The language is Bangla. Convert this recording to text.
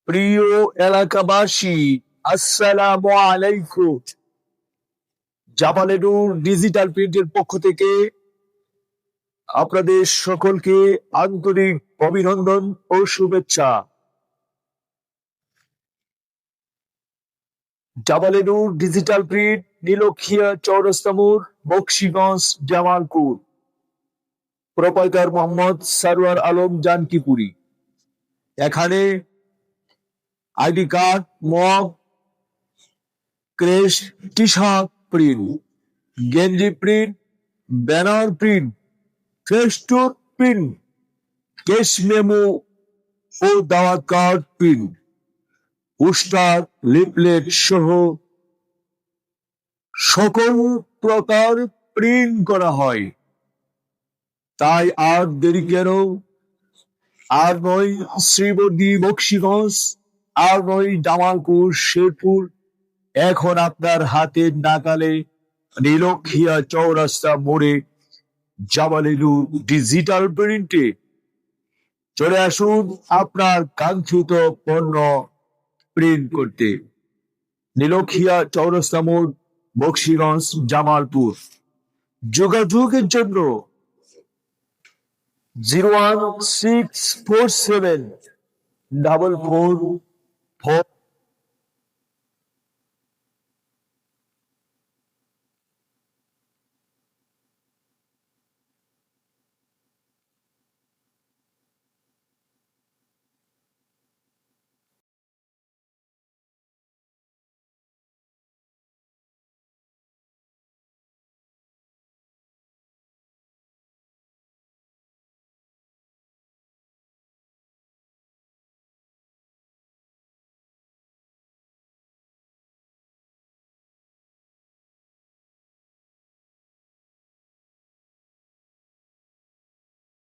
প্রিয় এলাকাবাসী, আসসালামু আলাইকুম। জামালে নূর ডিজিটাল প্রিন্টের পক্ষ থেকে আপনাদের সকলকে আন্তরিক অভিনন্দন ও শুভেচ্ছা। জামালে নূর ডিজিটাল প্রিন্ট, নীলক্ষিয়া চৌরাস্তা মোড়, বকশীগঞ্জ, জামালপুর। প্রোপাইটার মোহাম্মদ সারোয়ার আলম জানকিপুরি। এখানে ID card, mug, crest, T shirt print, গেঞ্জি print, banner print, festoon print, cash memo ও দাওয়াত কার্ড প্রিন্ট, পোস্টার, লিফলেট সহ সকল প্রকার প্রিন্ট করা হয়। তাই আর দেরি কেন? আর নয় শ্রীবর্দী, বকশীগঞ্জ, আর নয় জামালপুর, শেরপুর, এখন আপনার হাতের নাগালে নীলক্ষিয়া চৌরাস্তা মোড়ে জামালে নূর ডিজিটাল প্রিন্টে চলে আসুন আপনার কাঙ্ক্ষিত পণ্য প্রিন্ট করতে। নীলক্ষিয়া চৌরাস্তা মোড়, বকশীগঞ্জ, জামালপুর। যোগাযোগের জন্য 01647 44 4